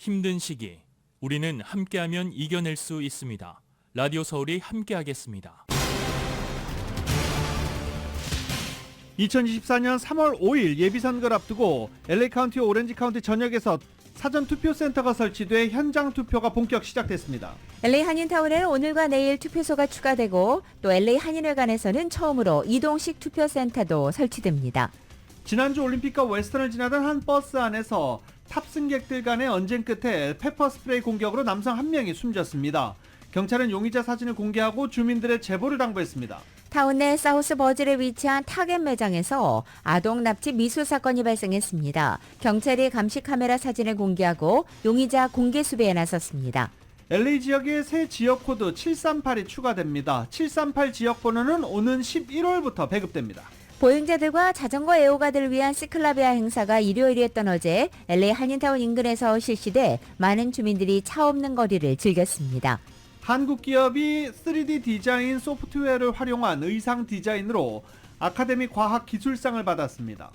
힘든 시기, 우리는 함께하면 이겨낼 수 있습니다. 라디오 서울이 함께하겠습니다. 2024년 3월 5일 예비선거를 앞두고 LA 카운티와 오렌지 카운티 전역에서 사전 투표센터가 설치돼 현장 투표가 본격 시작됐습니다. LA 한인타운에는 오늘과 내일 투표소가 추가되고 또 LA 한인회관에서는 처음으로 이동식 투표센터도 설치됩니다. 지난주 올림픽과 웨스턴을 지나던 한 버스 안에서 탑승객들 간의 언쟁 끝에 페퍼 스프레이 공격으로 남성 한 명이 숨졌습니다. 경찰은 용의자 사진을 공개하고 주민들의 제보를 당부했습니다. 타운 내 사우스 버즐에 위치한 타겟 매장에서 아동 납치 미수 사건이 발생했습니다. 경찰이 감시 카메라 사진을 공개하고 용의자 공개 수배에 나섰습니다. LA 지역에 새 지역 코드 738이 추가됩니다. 738 지역 번호는 오는 11월부터 배급됩니다. 보행자들과 자전거 애호가들을 위한 시클라비아 행사가 일요일이었던 어제 LA 한인타운 인근에서 실시돼 많은 주민들이 차 없는 거리를 즐겼습니다. 한국 기업이 3D 디자인 소프트웨어를 활용한 의상 디자인으로 아카데미 과학기술상을 받았습니다.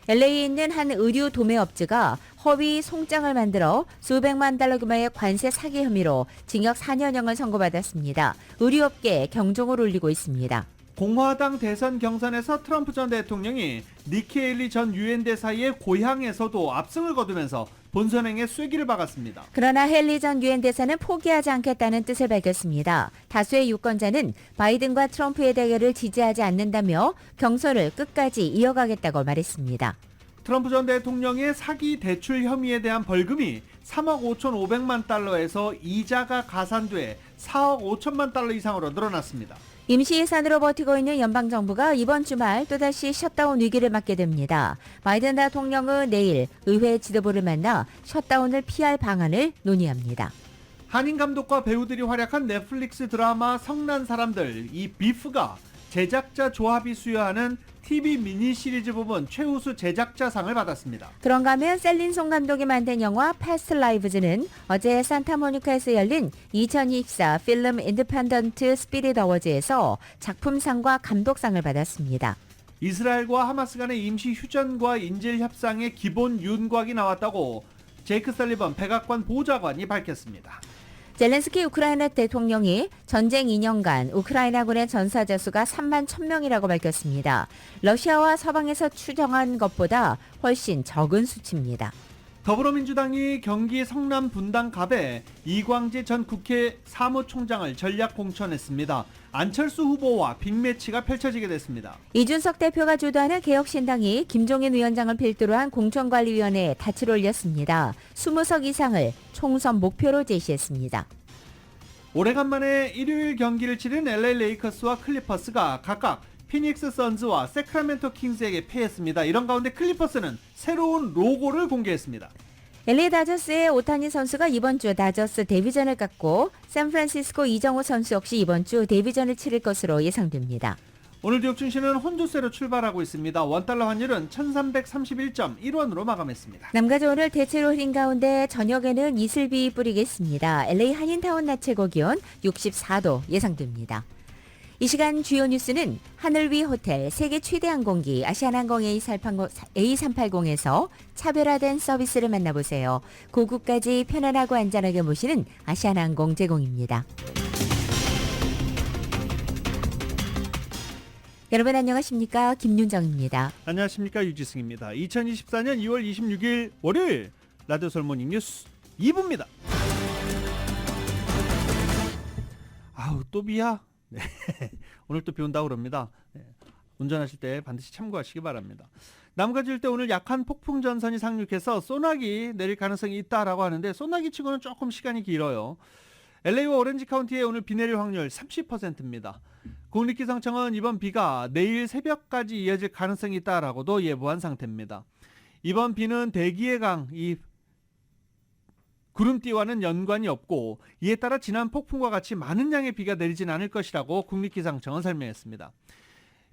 LA에 있는 한 의류 도매업체가 허위 송장을 만들어 수백만 달러 규모의 관세 사기 혐의로 징역 4년형을 선고받았습니다. 의류업계에 경종을 울리고 있습니다. 공화당 대선 경선에서 트럼프 전 대통령이 니키 헤일리 전 유엔 대사의 고향에서도 압승을 거두면서 본선행에 쐐기를 박았습니다. 그러나 헨리 전 유엔 대사는 포기하지 않겠다는 뜻을 밝혔습니다. 다수의 유권자는 바이든과 트럼프의 대결을 지지하지 않는다며 경선을 끝까지 이어가겠다고 말했습니다. 트럼프 전 대통령의 사기 대출 혐의에 대한 벌금이 3억 5,500만 달러에서 이자가 가산돼 4억 5천만 달러 이상으로 늘어났습니다. 임시 예산으로 버티고 있는 연방정부가 이번 주말 또다시 셧다운 위기를 맞게 됩니다. 바이든 대통령은 내일 의회 지도부를 만나 셧다운을 피할 방안을 논의합니다. 한인 감독과 배우들이 활약한 넷플릭스 드라마 성난 사람들, 이 비프가 제작자 조합이 수여하는 TV 미니 시리즈 부분 최우수 제작자상을 받았습니다. 그런가 하면 셀린 송 감독이 만든 영화 패스트 라이브즈는 어제 산타모니카에서 열린 2024 필름 인디펜던트 스피릿 어워즈에서 작품상과 감독상을 받았습니다. 이스라엘과 하마스 간의 임시 휴전과 인질 협상의 기본 윤곽이 나왔다고 제이크 설리번 백악관 보좌관이 밝혔습니다. 젤렌스키 우크라이나 대통령이 전쟁 2년간 우크라이나군의 전사자 수가 3만 1,000명이라고 밝혔습니다. 러시아와 서방에서 추정한 것보다 훨씬 적은 수치입니다. 더불어민주당이 경기 성남 분당갑에 이광재 전 국회 사무총장을 전략 공천했습니다. 안철수 후보와 빅매치가 펼쳐지게 됐습니다. 이준석 대표가 주도하는 개혁신당이 김종인 위원장을 필두로 한 공천관리위원회에 닻을 올렸습니다. 20석 이상을 총선 목표로 제시했습니다. 오래간만에 일요일 경기를 치른 LA 레이커스와 클리퍼스가 각각 피닉스 선즈와 세크라멘토 킹스에게 패했습니다. 이런 가운데 클리퍼스는 새로운 로고를 공개했습니다. LA 다저스의 오타니 선수가 이번 주 다저스 데뷔전을 깎고 샌프란시스코 이정우 선수 역시 이번 주 데뷔전을 치를 것으로 예상됩니다. 오늘 뉴욕 증시는 혼조세로 출발하고 있습니다. 원달러 환율은 1331.1원으로 마감했습니다. 남가주 오늘 대체로 흐린 가운데 저녁에는 이슬비 뿌리겠습니다. LA 한인타운 낮 최고 기온 64도 예상됩니다. 이 시간 주요 뉴스는 하늘 위 호텔 세계 최대 항공기 아시아나항공 A380에서 차별화된 서비스를 만나보세요. 고국까지 편안하고 안전하게 모시는 아시아나항공 제공입니다. 여러분 안녕하십니까? 김윤정입니다. 안녕하십니까? 유지승입니다. 2024년 2월 26일 월요일 라디오 설모닝 뉴스 2부입니다. 아우 또 비야? 네. 오늘 또 비 온다고 그럽니다. 네. 운전하실 때 반드시 참고하시기 바랍니다. 남가주 일대 오늘 약한 폭풍 전선이 상륙해서 소나기 내릴 가능성이 있다라고 하는데 소나기 치고는 조금 시간이 길어요. LA와 오렌지 카운티에 오늘 비 내릴 확률 30%입니다. 국립기상청은 이번 비가 내일 새벽까지 이어질 가능성이 있다라고도 예보한 상태입니다. 이번 비는 대기의 강, 이 구름띠와는 연관이 없고 이에 따라 지난 폭풍과 같이 많은 양의 비가 내리진 않을 것이라고 국립기상청은 설명했습니다.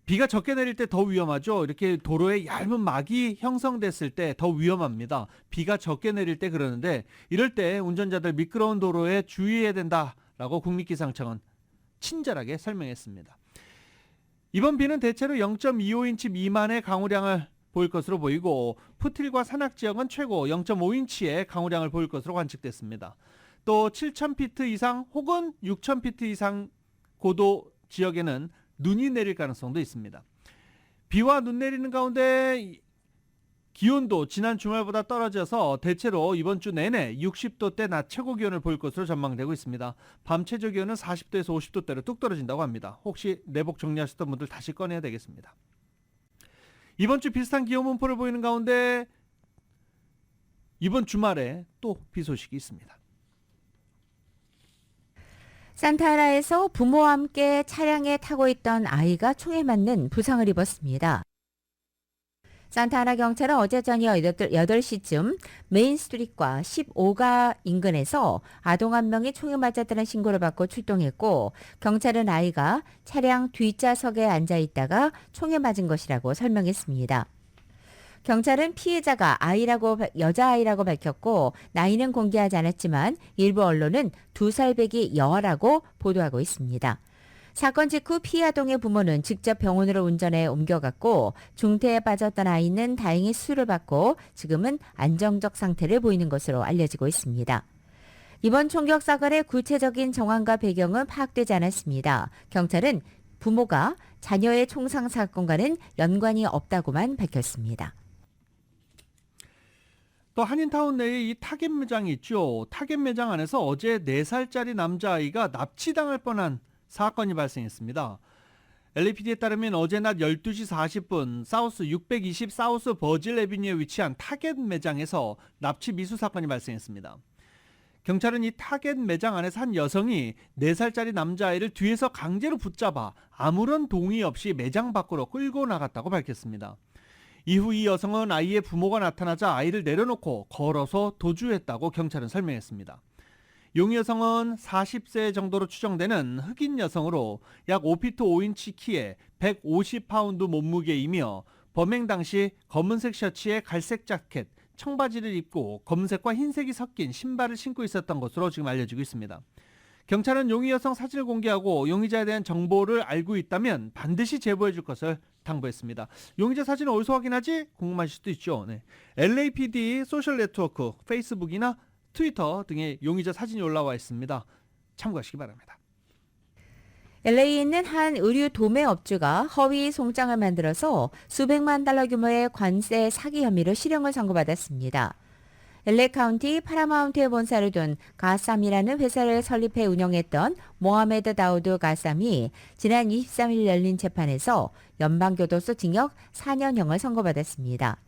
비가 적게 내릴 때 더 위험하죠. 이렇게 도로에 얇은 막이 형성됐을 때 더 위험합니다. 비가 적게 내릴 때 그러는데 이럴 때 운전자들 미끄러운 도로에 주의해야 된다라고 국립기상청은 친절하게 설명했습니다. 이번 비는 대체로 0.25인치 미만의 강우량을 보일 것으로 보이고 푸틸과 산악 지역은 최고 0.5인치의 강우량을 보일 것으로 관측됐습니다. 또 7,000피트 이상 혹은 6,000피트 이상 고도 지역에는 눈이 내릴 가능성도 있습니다. 비와 눈 내리는 가운데 기온도 지난 주말보다 떨어져서 대체로 이번 주 내내 60도대 낮 최고 기온을 보일 것으로 전망되고 있습니다. 밤 최저 기온은 40도에서 50도대로 뚝 떨어진다고 합니다. 혹시 내복 정리하셨던 분들 다시 꺼내야 되겠습니다. 이번 주 비슷한 기온 분포를 보이는 가운데 이번 주말에 또 비 소식이 있습니다. 산타하라에서 부모와 함께 차량에 타고 있던 아이가 총에 맞는 부상을 입었습니다. 산타하라 경찰은 어제 저녁 8시쯤 메인스트리트과 15가 인근에서 아동 한 명이 총에 맞았다는 신고를 받고 출동했고 경찰은 아이가 차량 뒷좌석에 앉아 있다가 총에 맞은 것이라고 설명했습니다. 경찰은 피해자가 여자아이라고 밝혔고 나이는 공개하지 않았지만 일부 언론은 2살 배기 여아라고 보도하고 있습니다. 사건 직후 피해 아동의 부모는 직접 병원으로 운전해 옮겨갔고 중태에 빠졌던 아이는 다행히 수술을 받고 지금은 안정적 상태를 보이는 것으로 알려지고 있습니다. 이번 총격 사건의 구체적인 정황과 배경은 파악되지 않았습니다. 경찰은 부모가 자녀의 총상 사건과는 연관이 없다고만 밝혔습니다. 또 한인타운 내에 이 타겟 매장이 있죠. 타겟 매장 안에서 어제 4살짜리 남자아이가 납치당할 뻔한 사건이 발생했습니다. LAPD에 따르면 어제 낮 12시 40분 사우스 620 사우스 버질 애비뉴에 위치한 타겟 매장에서 납치 미수 사건이 발생했습니다. 경찰은 이 타겟 매장 안에서 한 여성이 4살짜리 남자아이를 뒤에서 강제로 붙잡아 아무런 동의 없이 매장 밖으로 끌고 나갔다고 밝혔습니다. 이후 이 여성은 아이의 부모가 나타나자 아이를 내려놓고 걸어서 도주했다고 경찰은 설명했습니다. 용 여성은 40세 정도로 추정되는 흑인 여성으로 약 5피트 5인치 키에 150파운드 몸무게이며 범행 당시 검은색 셔츠에 갈색 자켓, 청바지를 입고 검은색과 흰색이 섞인 신발을 신고 있었던 것으로 지금 알려지고 있습니다. 경찰은 용의 여성 사진을 공개하고 용의자에 대한 정보를 알고 있다면 반드시 제보해 줄 것을 당부했습니다. 용의자 사진을 어디서 확인하지? 궁금하실 수도 있죠. 네. LAPD 소셜 네트워크, 페이스북이나 트위터 등의 용의자 사진이 올라와 있습니다. 참고하시기 바랍니다. LA에 있는 한 의류 도매 업주가 허위 송장을 만들어서 수백만 달러 규모의 관세 사기 혐의로 실형을 선고받았습니다. LA 카운티 파라마운트에 본사를 둔 가쌈이라는 회사를 설립해 운영했던 모하메드 다우드 가쌈이 지난 23일 열린 재판에서 연방교도소 징역 4년형을 선고받았습니다.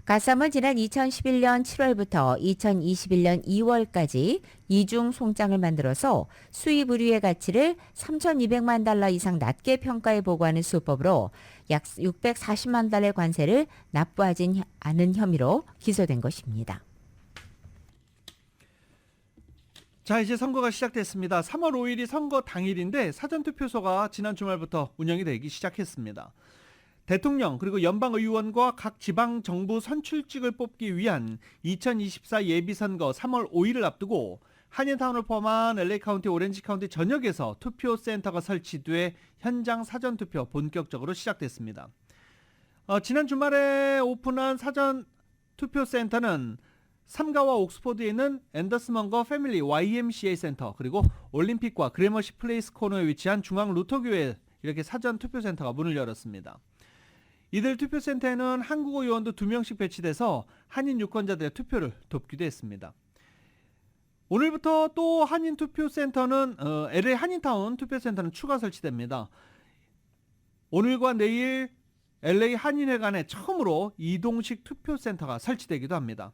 가쌈은 지난 2011년 7월부터 2021년 2월까지 이중 송장을 만들어서 수입 의류의 가치를 3,200만 달러 이상 낮게 평가해 보고하는 수법으로 약 640만 달러의 관세를 납부하지 않은 혐의로 기소된 것입니다. 자, 이제 선거가 시작됐습니다. 3월 5일이 선거 당일인데 사전투표소가 지난 주말부터 운영이 되기 시작했습니다. 대통령 그리고 연방의원과 각 지방정부 선출직을 뽑기 위한 2024 예비선거 3월 5일을 앞두고 한인타운을 포함한 LA 카운티, 오렌지 카운티 전역에서 투표센터가 설치돼 현장 사전투표 본격적으로 시작됐습니다. 지난 주말에 오픈한 사전투표센터는 삼가와 옥스포드에 있는 앤더스먼거 패밀리 YMCA 센터 그리고 올림픽과 그래머시 플레이스 코너에 위치한 중앙 루터교회 이렇게 사전투표센터가 문을 열었습니다. 이들 투표센터에는 한국어 요원도 2명씩 배치돼서 한인 유권자들의 투표를 돕기도 했습니다. 오늘부터 또 한인 투표센터는 LA 한인타운 투표센터는 추가 설치됩니다. 오늘과 내일 LA 한인회관에 처음으로 이동식 투표센터가 설치되기도 합니다.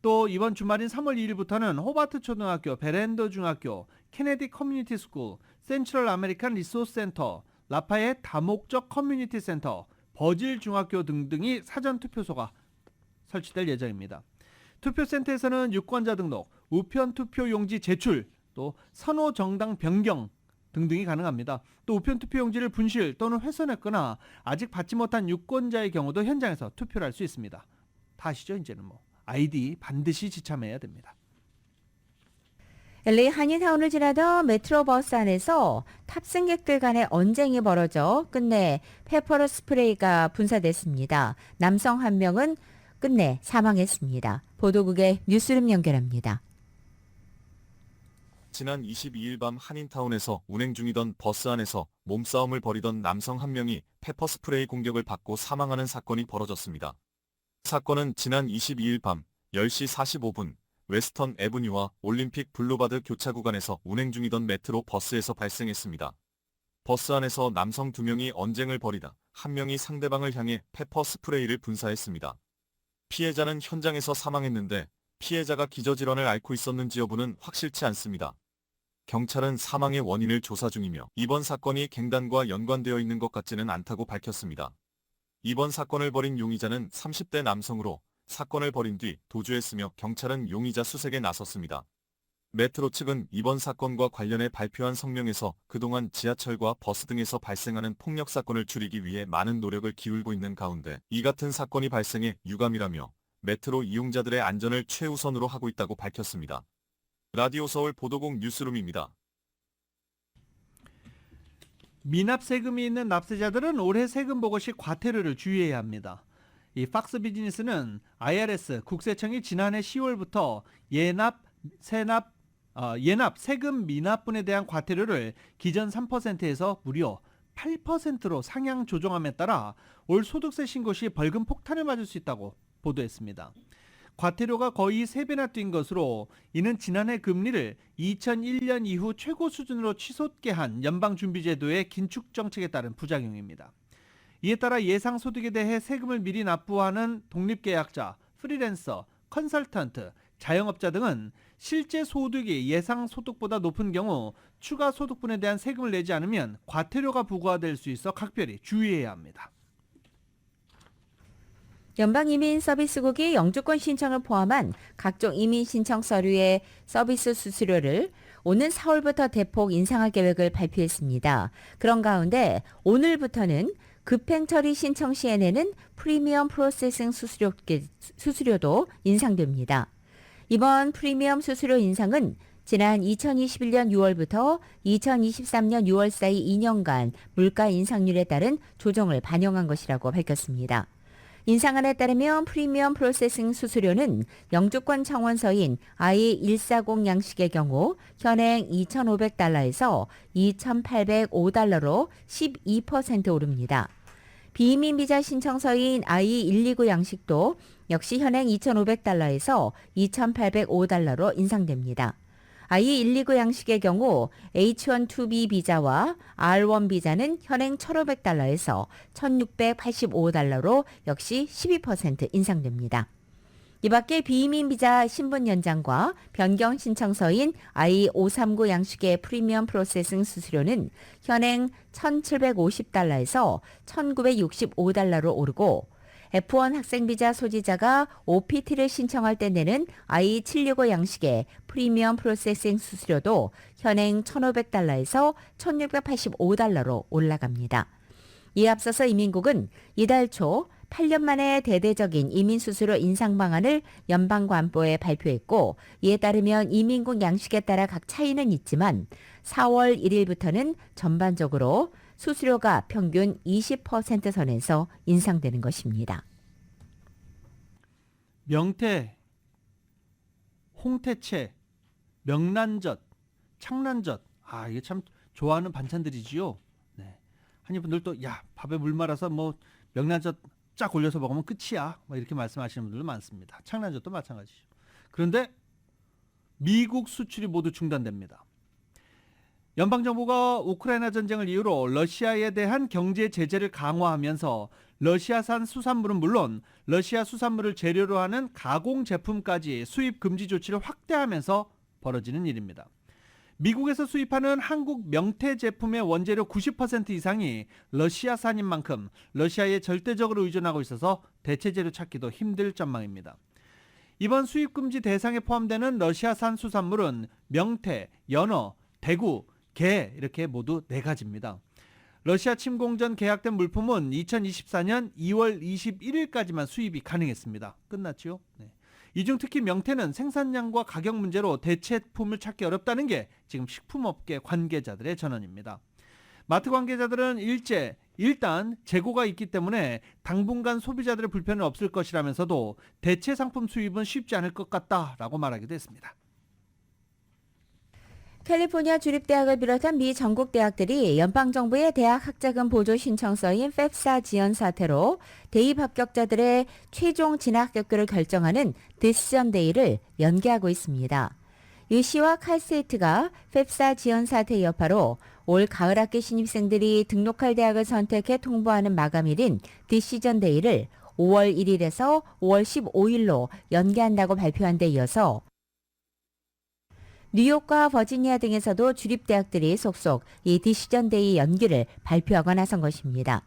또 이번 주말인 3월 2일부터는 호바트 초등학교, 베랜더 중학교, 케네디 커뮤니티 스쿨, 센트럴 아메리칸 리소스 센터, 라파엣 다목적 커뮤니티 센터, 버질 중학교 등등이 사전투표소가 설치될 예정입니다. 투표센터에서는 유권자 등록, 우편 투표용지 제출, 또 선호 정당 변경 등등이 가능합니다. 또 우편 투표용지를 분실 또는 훼손했거나 아직 받지 못한 유권자의 경우도 현장에서 투표를 할 수 있습니다. 다 아시죠? 이제는 아이디 반드시 지참해야 됩니다. LA 한인타운을 지나던 메트로버스 안에서 탑승객들 간의 언쟁이 벌어져 끝내 페퍼 스프레이가 분사됐습니다. 남성 한 명은 끝내 사망했습니다. 보도국의 뉴스룸 연결합니다. 지난 22일 밤 한인타운에서 운행 중이던 버스 안에서 몸싸움을 벌이던 남성 한 명이 페퍼스프레이 공격을 받고 사망하는 사건이 벌어졌습니다. 사건은 지난 22일 밤 10시 45분 웨스턴 애브뉴와 올림픽 블루바드 교차 구간에서 운행 중이던 메트로 버스에서 발생했습니다. 버스 안에서 남성 2명이 언쟁을 벌이다 한 명이 상대방을 향해 페퍼스프레이를 분사했습니다. 피해자는 현장에서 사망했는데 피해자가 기저질환을 앓고 있었는지 여부는 확실치 않습니다. 경찰은 사망의 원인을 조사 중이며 이번 사건이 갱단과 연관되어 있는 것 같지는 않다고 밝혔습니다. 이번 사건을 벌인 용의자는 30대 남성으로 사건을 벌인 뒤 도주했으며 경찰은 용의자 수색에 나섰습니다. 메트로 측은 이번 사건과 관련해 발표한 성명에서 그동안 지하철과 버스 등에서 발생하는 폭력 사건을 줄이기 위해 많은 노력을 기울이고 있는 가운데 이 같은 사건이 발생해 유감이라며 메트로 이용자들의 안전을 최우선으로 하고 있다고 밝혔습니다. 라디오 서울 보도국 뉴스룸입니다. 미납 세금이 있는 납세자들은 올해 세금 보고 시 과태료를 주의해야 합니다. 이 팍스 비즈니스는 IRS 국세청이 지난해 10월부터 예납 세금 미납분에 대한 과태료를 기존 3%에서 무려 8%로 상향 조정함에 따라 올 소득세 신고 시 벌금 폭탄을 맞을 수 있다고 보도했습니다. 과태료가 거의 3배나 뛴 것으로 이는 지난해 금리를 2001년 이후 최고 수준으로 치솟게 한 연방준비제도의 긴축 정책에 따른 부작용입니다. 이에 따라 예상 소득에 대해 세금을 미리 납부하는 독립계약자, 프리랜서, 컨설턴트, 자영업자 등은 실제 소득이 예상 소득보다 높은 경우 추가 소득분에 대한 세금을 내지 않으면 과태료가 부과될 수 있어 각별히 주의해야 합니다. 연방이민서비스국이 영주권 신청을 포함한 각종 이민 신청 서류의 서비스 수수료를 오는 4월부터 대폭 인상할 계획을 발표했습니다. 그런 가운데 오늘부터는 급행 처리 신청 시에 내는 프리미엄 프로세싱 수수료도 인상됩니다. 이번 프리미엄 수수료 인상은 지난 2021년 6월부터 2023년 6월 사이 2년간 물가 인상률에 따른 조정을 반영한 것이라고 밝혔습니다. 인상안에 따르면 프리미엄 프로세싱 수수료는 영주권 청원서인 I-140 양식의 경우 현행 $2,500에서 $2,805로 12% 오릅니다. 비이민 비자 신청서인 I-129 양식도 역시 현행 $2,500에서 $2,805로 인상됩니다. I-129 양식의 경우 H-1B 비자와 R-1 비자는 현행 $1,500에서 $1,685로 역시 12% 인상됩니다. 이 밖에 비이민 비자 신분 연장과 변경 신청서인 I-539 양식의 프리미엄 프로세싱 수수료는 현행 $1,750에서 $1,965로 오르고 F1 학생비자 소지자가 OPT를 신청할 때 내는 I-765 양식의 프리미엄 프로세싱 수수료도 현행 $1,500에서 $1,685로 올라갑니다. 이에 앞서서 이민국은 이달 초 8년 만에 대대적인 이민 수수료 인상 방안을 연방관보에 발표했고 이에 따르면 이민국 양식에 따라 각 차이는 있지만 4월 1일부터는 전반적으로 수수료가 평균 20% 선에서 인상되는 것입니다. 명태, 홍태채, 명란젓, 창란젓, 이게 참 좋아하는 반찬들이지요. 네. 한인분들도 밥에 물 말아서 명란젓 쫙 올려서 먹으면 끝이야, 이렇게 말씀하시는 분들도 많습니다. 창란젓도 마찬가지죠. 그런데 미국 수출이 모두 중단됩니다. 연방정부가 우크라이나 전쟁을 이유로 러시아에 대한 경제 제재를 강화하면서 러시아산 수산물은 물론 러시아 수산물을 재료로 하는 가공 제품까지 수입 금지 조치를 확대하면서 벌어지는 일입니다. 미국에서 수입하는 한국 명태 제품의 원재료 90% 이상이 러시아산인 만큼 러시아에 절대적으로 의존하고 있어서 대체재료 찾기도 힘들 전망입니다. 이번 수입 금지 대상에 포함되는 러시아산 수산물은 명태, 연어, 대구, 게 이렇게 모두 4가지입니다. 러시아 침공 전 계약된 물품은 2024년 2월 21일까지만 수입이 가능했습니다. 끝났죠? 네. 이 중 특히 명태는 생산량과 가격 문제로 대체품을 찾기 어렵다는 게 지금 식품업계 관계자들의 전언입니다. 마트 관계자들은 일단 재고가 있기 때문에 당분간 소비자들의 불편은 없을 것이라면서도 대체 상품 수입은 쉽지 않을 것 같다라고 말하기도 했습니다. 캘리포니아 주립대학을 비롯한 미 전국 대학들이 연방정부의 대학 학자금 보조 신청서인 펩사 지연 사태로 대입 합격자들의 최종 진학 학교를 결정하는 디시전 데이를 연기하고 있습니다. 유시와 칼스테이트가 펩사 지연 사태 여파로 올 가을 학기 신입생들이 등록할 대학을 선택해 통보하는 마감일인 디시전 데이를 5월 1일에서 5월 15일로 연기한다고 발표한 데 이어서 뉴욕과 버지니아 등에서도 주립대학들이 속속 이 디시전 데이 연기를 발표하고 나선 것입니다.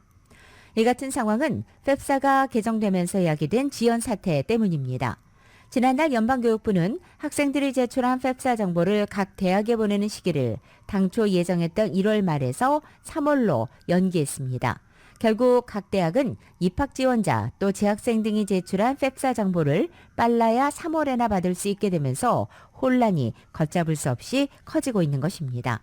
이 같은 상황은 펩사가 개정되면서 야기된 지연 사태 때문입니다. 지난달 연방교육부는 학생들이 제출한 펩사 정보를 각 대학에 보내는 시기를 당초 예정했던 1월 말에서 3월로 연기했습니다. 결국 각 대학은 입학 지원자 또 재학생 등이 제출한 펩사 정보를 빨라야 3월에나 받을 수 있게 되면서 혼란이 걷잡을 수 없이 커지고 있는 것입니다.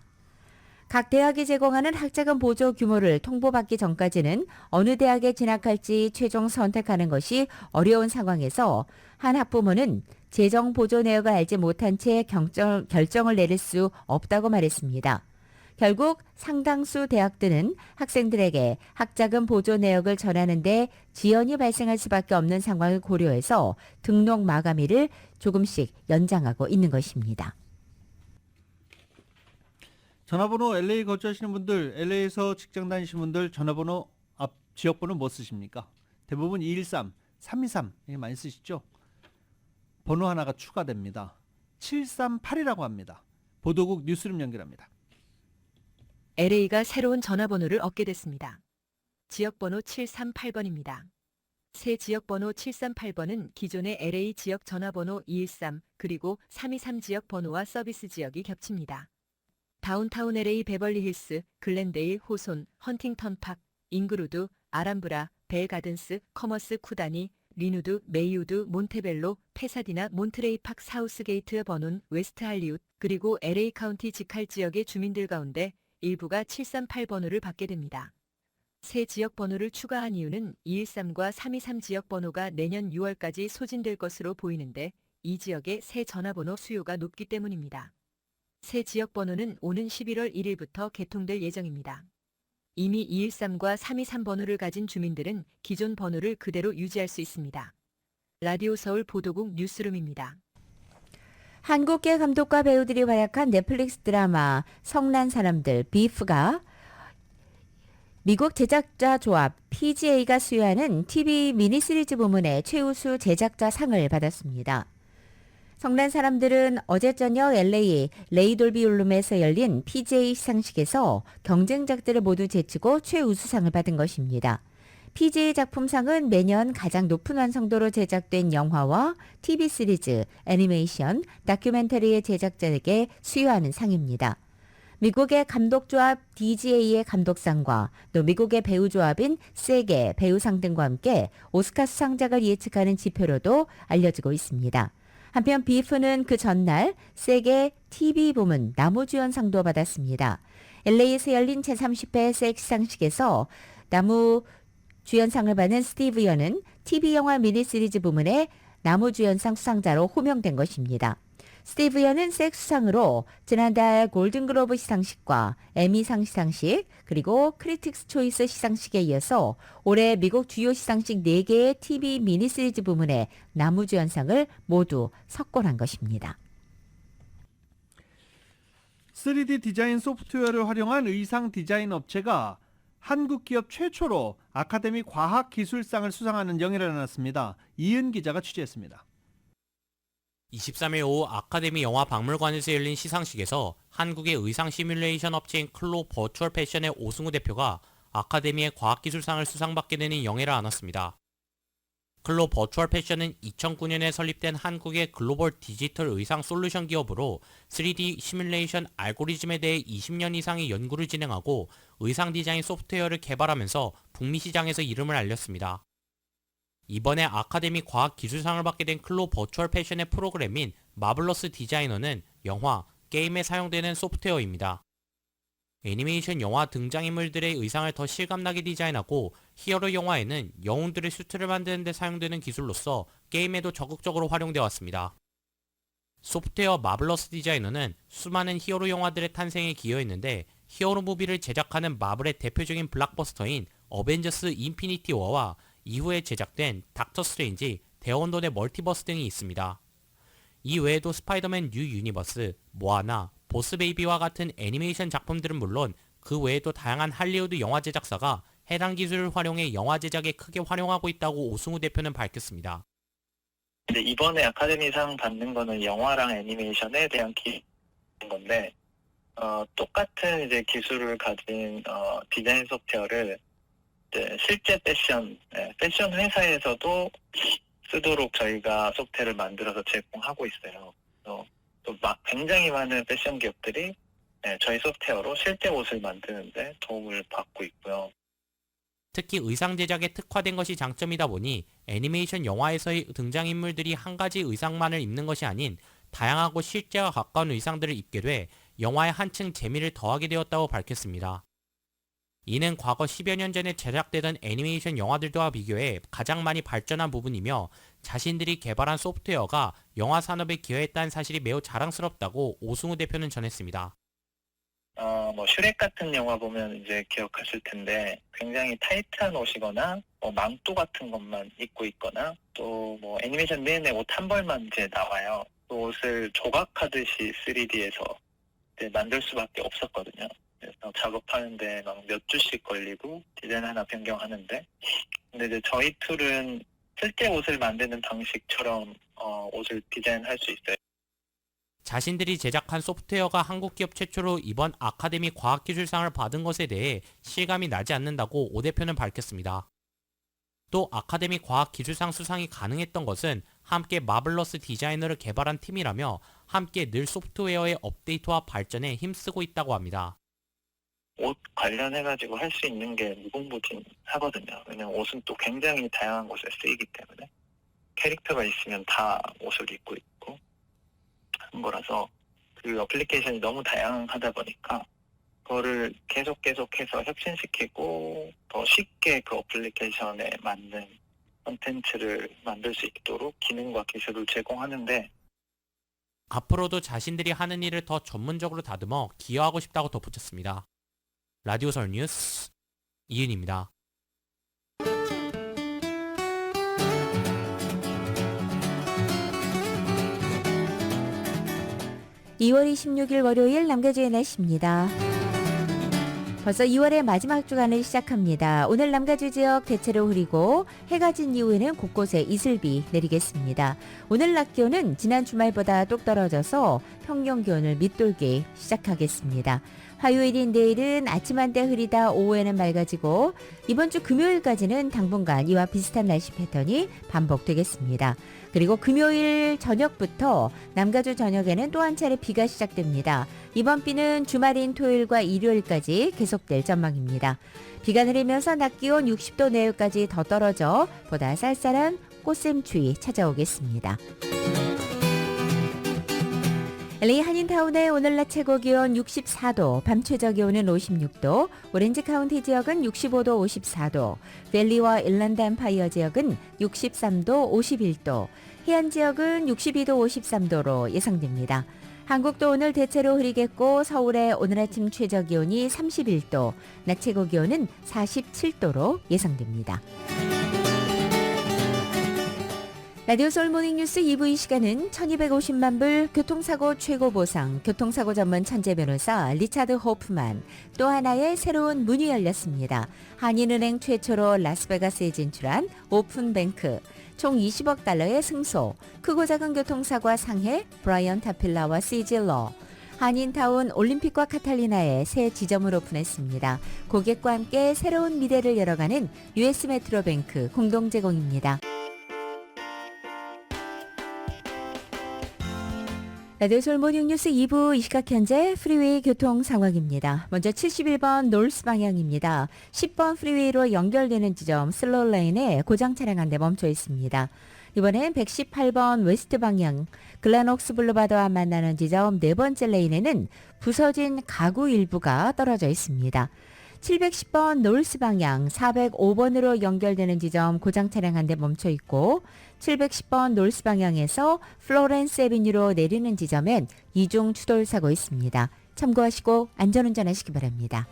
각 대학이 제공하는 학자금 보조 규모를 통보받기 전까지는 어느 대학에 진학할지 최종 선택하는 것이 어려운 상황에서 한 학부모는 재정 보조 내역을 알지 못한 채 결정을 내릴 수 없다고 말했습니다. 결국 상당수 대학들은 학생들에게 학자금 보조 내역을 전하는 데 지연이 발생할 수밖에 없는 상황을 고려해서 등록 마감일을 조금씩 연장하고 있는 것입니다. 전화번호 LA 거주하시는 분들, LA에서 직장 다니시는 분들 전화번호 앞 지역번호 뭐 쓰십니까? 대부분 213, 323 이게 많이 쓰시죠? 번호 하나가 추가됩니다. 738이라고 합니다. 보도국 뉴스룸 연결합니다. LA가 새로운 전화번호를 얻게 됐습니다. 지역번호 738번입니다. 새 지역번호 738번은 기존의 LA 지역 전화번호 213 그리고 323 지역 번호와 서비스 지역이 겹칩니다. 다운타운 LA 베벌리힐스, 글렌데일, 호손, 헌팅턴 팍, 잉그루드, 아람브라, 벨가든스, 커머스 쿠다니, 리누드, 메이우드, 몬테벨로, 페사디나, 몬트레이 팍 사우스게이트 번호는 웨스트 할리우드, 그리고 LA 카운티 직할 지역의 주민들 가운데 일부가 738번호를 받게 됩니다. 새 지역 번호를 추가한 이유는 213과 323 지역 번호가 내년 6월까지 소진될 것으로 보이는데 이 지역의 새 전화번호 수요가 높기 때문입니다. 새 지역 번호는 오는 11월 1일부터 개통될 예정입니다. 이미 213과 323 번호를 가진 주민들은 기존 번호를 그대로 유지할 수 있습니다. 라디오 서울 보도국 뉴스룸입니다. 한국계 감독과 배우들이 활약한 넷플릭스 드라마 성난 사람들 비프가 미국 제작자 조합 PGA가 수여하는 TV 미니시리즈 부문의 최우수 제작자 상을 받았습니다. 성난 사람들은 어제 저녁 LA 레이돌비 홀룸에서 열린 PGA 시상식에서 경쟁작들을 모두 제치고 최우수상을 받은 것입니다. PGA 작품상은 매년 가장 높은 완성도로 제작된 영화와 TV 시리즈, 애니메이션, 다큐멘터리의 제작자에게 수여하는 상입니다. 미국의 감독조합 DGA의 감독상과 또 미국의 배우조합인 세계 배우상 등과 함께 오스카 수상작을 예측하는 지표로도 알려지고 있습니다. 한편 비프는 그 전날 세계 TV 부문 나무주연상도 받았습니다. LA에서 열린 제30회 섹 시상식에서 나무주연상을 받은 스티브 연은 TV 영화 미니시리즈 부문의 나무주연상 수상자로 호명된 것입니다. 스티브 연은 섹 수상으로 지난달 골든글로브 시상식과 에미상 시상식 그리고 크리틱스 초이스 시상식에 이어서 올해 미국 주요 시상식 4개의 TV 미니시리즈 부문의 나무주연상을 모두 석권한 것입니다. 3D 디자인 소프트웨어를 활용한 의상 디자인 업체가 한국 기업 최초로 아카데미 과학기술상을 수상하는 영예를 안았습니다. 이은 기자가 취재했습니다. 23일 오후 아카데미 영화박물관에서 열린 시상식에서 한국의 의상 시뮬레이션 업체인 클로 버추얼 패션의 오승우 대표가 아카데미의 과학기술상을 수상받게 되는 영예를 안았습니다. 클로 버추얼 패션은 2009년에 설립된 한국의 글로벌 디지털 의상 솔루션 기업으로 3D 시뮬레이션 알고리즘에 대해 20년 이상의 연구를 진행하고 의상 디자인 소프트웨어를 개발하면서 북미 시장에서 이름을 알렸습니다. 이번에 아카데미 과학기술상을 받게 된 클로 버추얼 패션의 프로그램인 마블러스 디자이너는 영화, 게임에 사용되는 소프트웨어입니다. 애니메이션 영화 등장인물들의 의상을 더 실감나게 디자인하고 히어로 영화에는 영웅들의 수트를 만드는 데 사용되는 기술로서 게임에도 적극적으로 활용되어 왔습니다. 소프트웨어 마블러스 디자이너는 수많은 히어로 영화들의 탄생에 기여했는데 히어로 무비를 제작하는 마블의 대표적인 블록버스터인 어벤져스 인피니티 워와 이후에 제작된 닥터 스트레인지, 대원돈의 멀티버스 등이 있습니다. 이 외에도 스파이더맨 뉴 유니버스, 모아나, 보스 베이비와 같은 애니메이션 작품들은 물론 그 외에도 다양한 할리우드 영화 제작사가 해당 기술을 활용해 영화 제작에 크게 활용하고 있다고 오승우 대표는 밝혔습니다. 근데 이번에 아카데미상 받는 거는 영화랑 애니메이션에 대한 기술인 건데 똑같은 이제 기술을 가진 디자인 소프트웨어를 이제 실제 패션 회사에서도 쓰도록 저희가 소프트웨어를 만들어서 제공하고 있어요. 또 굉장히 많은 패션 기업들이 저희 소프트웨어로 실제 옷을 만드는데 도움을 받고 있고요. 특히 의상 제작에 특화된 것이 장점이다 보니 애니메이션 영화에서의 등장인물들이 한 가지 의상만을 입는 것이 아닌 다양하고 실제와 가까운 의상들을 입게 돼 영화에 한층 재미를 더하게 되었다고 밝혔습니다. 이는 과거 10여 년 전에 제작되던 애니메이션 영화들과 비교해 가장 많이 발전한 부분이며 자신들이 개발한 소프트웨어가 영화 산업에 기여했다는 사실이 매우 자랑스럽다고 오승우 대표는 전했습니다. 슈렉 같은 영화 보면 이제 기억하실 텐데 굉장히 타이트한 옷이거나 망토 같은 것만 입고 있거나 또 애니메이션 내내 옷 한 벌만 이제 나와요. 그 옷을 조각하듯이 3D에서 이제 만들 수밖에 없었거든요. 그래서 작업하는데 막 몇 주씩 걸리고 디자인 하나 변경하는데, 근데 이제 저희 툴은 실제 옷을 만드는 방식처럼 옷을 디자인할 수 있어요. 자신들이 제작한 소프트웨어가 한국 기업 최초로 이번 아카데미 과학기술상을 받은 것에 대해 실감이 나지 않는다고 오 대표는 밝혔습니다. 또 아카데미 과학기술상 수상이 가능했던 것은 함께 마블러스 디자이너를 개발한 팀이라며 함께 늘 소프트웨어의 업데이트와 발전에 힘쓰고 있다고 합니다. 옷 관련해가지고 할 수 있는 게 무궁무진하거든요. 왜냐면 옷은 또 굉장히 다양한 곳에 쓰이기 때문에 캐릭터가 있으면 다 옷을 입고 있고 하는 거라서 그 어플리케이션이 너무 다양하다 보니까 그거를 계속해서 혁신시키고 더 쉽게 그 어플리케이션에 맞는 콘텐츠를 만들 수 있도록 기능과 기술을 제공하는데, 앞으로도 자신들이 하는 일을 더 전문적으로 다듬어 기여하고 싶다고 덧붙였습니다. 라디오설 뉴스 이은입니다. 2월 26일 월요일 남가주의 날씨입니다. 벌써 2월의 마지막 주간을 시작합니다. 오늘 남가주 지역 대체로 흐리고 해가 진 이후에는 곳곳에 이슬비 내리겠습니다. 오늘 낮 기온은 지난 주말보다 뚝 떨어져서 평균 기온을 밑돌기 시작하겠습니다. 화요일인 내일은 아침 한때 흐리다 오후에는 맑아지고 이번 주 금요일까지는 당분간 이와 비슷한 날씨 패턴이 반복되겠습니다. 그리고 금요일 저녁부터 남가주 저녁에는 또 한 차례 비가 시작됩니다. 이번 비는 주말인 토요일과 일요일까지 계속될 전망입니다. 비가 내리면서 낮 기온 60도 내외까지 더 떨어져 보다 쌀쌀한 꽃샘추위 찾아오겠습니다. LA 한인타운의 오늘 낮 최고 기온 64도, 밤 최저 기온은 56도, 오렌지 카운티 지역은 65도, 54도, 밸리와 일랜드 엠파이어 지역은 63도, 51도, 해안 지역은 62도, 53도로 예상됩니다. 한국도 오늘 대체로 흐리겠고 서울의 오늘 아침 최저 기온이 31도, 낮 최고 기온은 47도로 예상됩니다. 라디오 서울 모닝뉴스 2부 이 시간은 1250만 불 교통사고 최고 보상 교통사고 전문 천재 변호사 리차드 호프만, 또 하나의 새로운 문이 열렸습니다. 한인은행 최초로 라스베가스에 진출한 오픈뱅크, 총 20억 달러의 승소, 크고 작은 교통사고와 상해 브라이언 타필라와 시질러, 한인타운 올림픽과 카탈리나에 새 지점을 오픈했습니다. 고객과 함께 새로운 미래를 열어가는 US 메트로뱅크 공동 제공입니다. 라디오 서울 모닝 뉴스 2부 이 시각 현재 프리웨이 교통 상황입니다. 먼저 71번 노스 방향입니다. 10번 프리웨이로 연결되는 지점 슬로우 레인에 고장 차량 한 대 멈춰 있습니다. 이번엔 118번 웨스트 방향 글라녹스 블루바드와 만나는 지점 네 번째 레인에는 부서진 가구 일부가 떨어져 있습니다. 710번 노스 방향 405번으로 연결되는 지점 고장 차량 한 대 멈춰 있고 710번 노스 방향에서 플로렌스 애비뉴로 내리는 지점엔 이중 추돌 사고 있습니다. 참고하시고 안전운전하시기 바랍니다.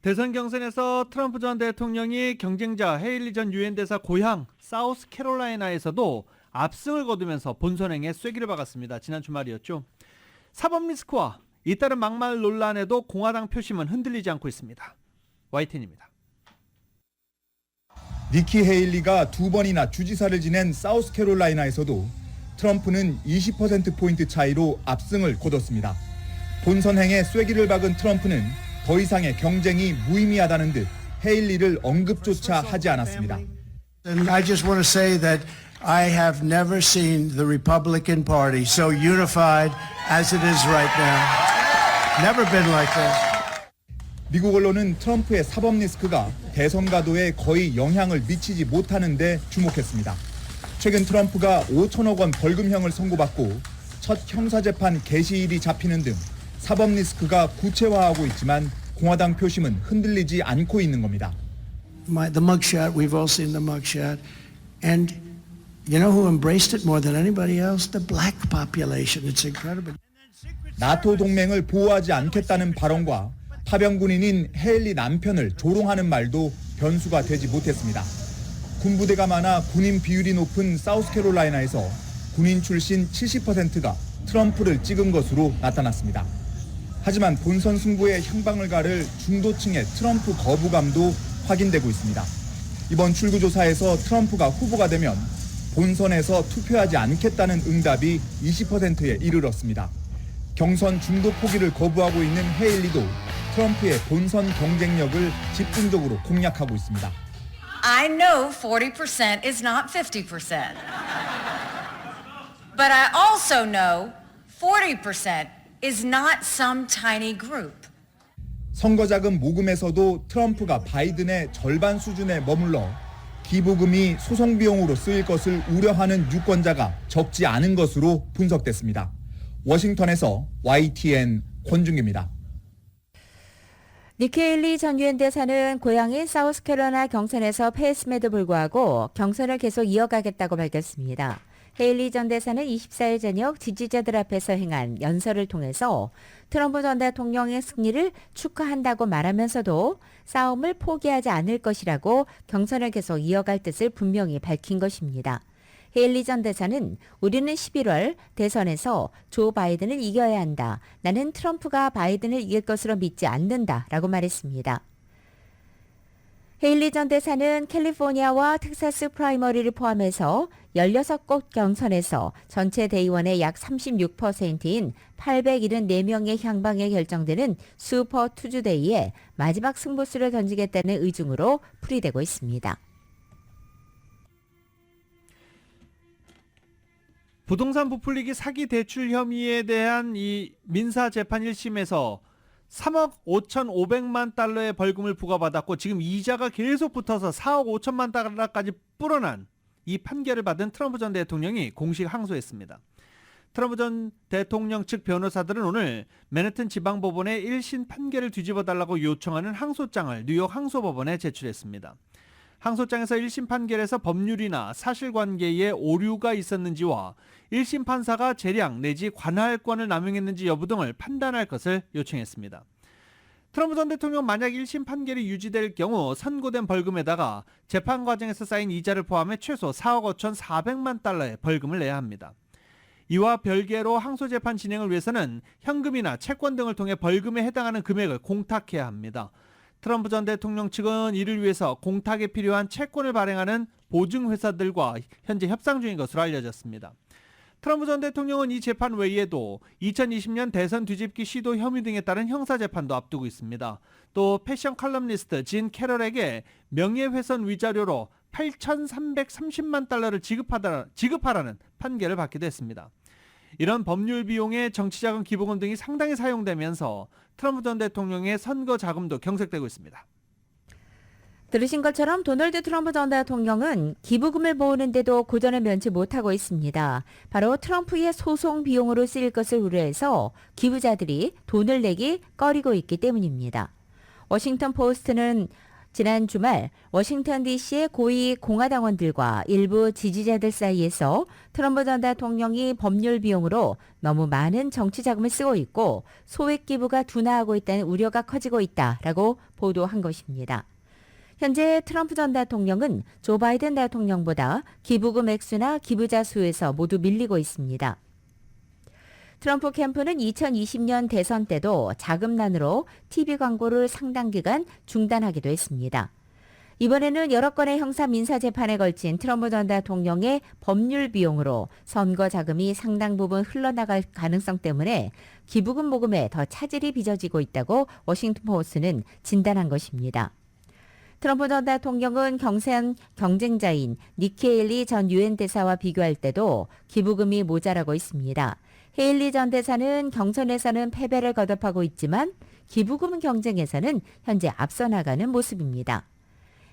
대선 경선에서 트럼프 전 대통령이 경쟁자 헤일리 전 유엔 대사 고향 사우스캐롤라이나에서도 압승을 거두면서 본선행에 쐐기를 박았습니다. 지난 주말이었죠. 사법 리스크와 잇따른 막말 논란에도 공화당 표심은 흔들리지 않고 있습니다. YTN입니다. 니키 헤일리가 두 번이나 주지사를 지낸 사우스캐롤라이나에서도 트럼프는 20%포인트 차이로 압승을 거뒀습니다. 본선행에 쐐기를 박은 트럼프는 더 이상의 경쟁이 무의미하다는 듯 헤일리를 언급조차 하지 않았습니다. And I just want to say that I have never seen the Republican Party so unified as it is right now. Never been like this. 미국 언론은 트럼프의 사법 리스크가 대선 가도에 거의 영향을 미치지 못하는 데 주목했습니다. 최근 트럼프가 5천억 원 벌금형을 선고받고 첫 형사재판 개시일이 잡히는 등 사법 리스크가 구체화하고 있지만 공화당 표심은 흔들리지 않고 있는 겁니다. The mugshot, we've all seen the mugshot. And you know who embraced it more than anybody else? The black population. It's incredible. 나토 동맹을 보호하지 않겠다는 발언과 파병 군인인 헤일리 남편을 조롱하는 말도 변수가 되지 못했습니다. 군부대가 많아 군인 비율이 높은 사우스캐롤라이나에서 군인 출신 70%가 트럼프를 찍은 것으로 나타났습니다. 하지만 본선 승부에 향방을 가를 중도층의 트럼프 거부감도 확인되고 있습니다. 이번 출구조사에서 트럼프가 후보가 되면 본선에서 투표하지 않겠다는 응답이 20%에 이르렀습니다. 경선 중도 포기를 거부하고 있는 헤일리도 트럼프의 본선 경쟁력을 집중적으로 공략하고 있습니다. I know 40% is not 50%. But I also know 40% is not some tiny group. 선거자금 모금에서도 트럼프가 바이든의 절반 수준에 머물러 기부금이 소송 비용으로 쓰일 것을 우려하는 유권자가 적지 않은 것으로 분석됐습니다. 워싱턴에서 YTN 권준기입니다. 니키 헤일리 전 유엔 대사는 고향인 사우스캐롤라이나 경선에서 패했음에도 불구하고 경선을 계속 이어가겠다고 밝혔습니다. 헤일리 전 대사는 24일 저녁 지지자들 앞에서 행한 연설을 통해서 트럼프 전 대통령의 승리를 축하한다고 말하면서도 싸움을 포기하지 않을 것이라고 경선을 계속 이어갈 뜻을 분명히 밝힌 것입니다. 헤일리 전 대사는 우리는 11월 대선에서 조 바이든을 이겨야 한다. 나는 트럼프가 바이든을 이길 것으로 믿지 않는다. 라고 말했습니다. 헤일리 전 대사는 캘리포니아와 텍사스 프라이머리를 포함해서 16곳 경선에서 전체 대의원의 약 36%인 874명의 향방에 결정되는 슈퍼 투주데이에 마지막 승부수를 던지겠다는 의중으로 풀이되고 있습니다. 부동산 부풀리기 사기 대출 혐의에 대한 이 민사 재판 1심에서 3억 5,500만 달러의 벌금을 부과받았고 지금 이자가 계속 붙어서 4억 5천만 달러까지 불어난 이 판결을 받은 트럼프 전 대통령이 공식 항소했습니다. 트럼프 전 대통령 측 변호사들은 오늘 맨해튼 지방법원에 1심 판결을 뒤집어달라고 요청하는 항소장을 뉴욕 항소법원에 제출했습니다. 항소장에서 1심 판결에서 법률이나 사실관계에 오류가 있었는지와 1심 판사가 재량 내지 관할권을 남용했는지 여부 등을 판단할 것을 요청했습니다. 트럼프 전 대통령 만약 1심 판결이 유지될 경우 선고된 벌금에다가 재판 과정에서 쌓인 이자를 포함해 최소 4억 5,400만 달러의 벌금을 내야 합니다. 이와 별개로 항소재판 진행을 위해서는 현금이나 채권 등을 통해 벌금에 해당하는 금액을 공탁해야 합니다. 트럼프 전 대통령 측은 이를 위해서 공탁에 필요한 채권을 발행하는 보증회사들과 현재 협상 중인 것으로 알려졌습니다. 트럼프 전 대통령은 이 재판 외에도 2020년 대선 뒤집기 시도 혐의 등에 따른 형사재판도 앞두고 있습니다. 또 패션 칼럼니스트 진 캐럴에게 명예훼손 위자료로 8,330만 달러를 지급하라는 판결을 받기도 했습니다. 이런 법률 비용에 정치자금 기부금 등이 상당히 사용되면서 트럼프 전 대통령의 선거 자금도 경색되고 있습니다. 들으신 것처럼 도널드 트럼프 전 대통령은 기부금을 모으는데도 고전을 면치 못하고 있습니다. 바로 트럼프의 소송 비용으로 쓰일 것을 우려해서 기부자들이 돈을 내기 꺼리고 있기 때문입니다. 워싱턴 포스트는 지난 주말 워싱턴 DC의 고위 공화당원들과 일부 지지자들 사이에서 트럼프 전 대통령이 법률 비용으로 너무 많은 정치 자금을 쓰고 있고 소액 기부가 둔화하고 있다는 우려가 커지고 있다라고 보도한 것입니다. 현재 트럼프 전 대통령은 조 바이든 대통령보다 기부금 액수나 기부자 수에서 모두 밀리고 있습니다. 트럼프 캠프는 2020년 대선 때도 자금난으로 TV 광고를 상당 기간 중단하기도 했습니다. 이번에는 여러 건의 형사 민사 재판에 걸친 트럼프 전 대통령의 법률 비용으로 선거 자금이 상당 부분 흘러나갈 가능성 때문에 기부금 모금에 더 차질이 빚어지고 있다고 워싱턴 포스트는 진단한 것입니다. 트럼프 전 대통령은 경쟁자인 니키 헤일리 전 유엔 대사와 비교할 때도 기부금이 모자라고 있습니다. 헤일리 전 대사는 경선에서는 패배를 거듭하고 있지만 기부금 경쟁에서는 현재 앞서 나가는 모습입니다.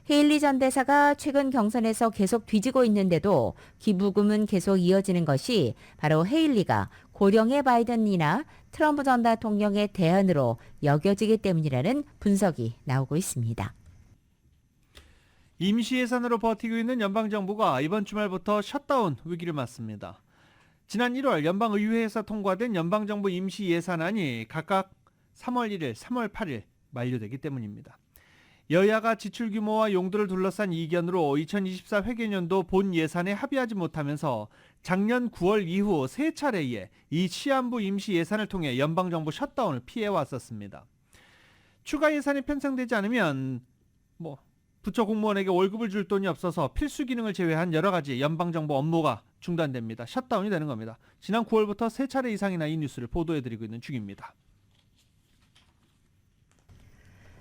헤일리 전 대사가 최근 경선에서 계속 뒤지고 있는데도 기부금은 계속 이어지는 것이 바로 헤일리가 고령의 바이든이나 트럼프 전 대통령의 대안으로 여겨지기 때문이라는 분석이 나오고 있습니다. 임시 예산으로 버티고 있는 연방정부가 이번 주말부터 셧다운 위기를 맞습니다. 지난 1월 연방의회에서 통과된 연방정부 임시 예산안이 각각 3월 1일, 3월 8일 만료되기 때문입니다. 여야가 지출 규모와 용도를 둘러싼 이견으로 2024 회계년도 본 예산에 합의하지 못하면서 작년 9월 이후 세 차례에 이 시한부 임시 예산을 통해 연방정부 셧다운을 피해왔었습니다. 추가 예산이 편성되지 않으면 부처 공무원에게 월급을 줄 돈이 없어서 필수 기능을 제외한 여러 가지 연방정부 업무가 중단됩니다. 셧다운이 되는 겁니다. 지난 9월부터 세 차례 이상이나 이 뉴스를 보도해드리고 있는 중입니다.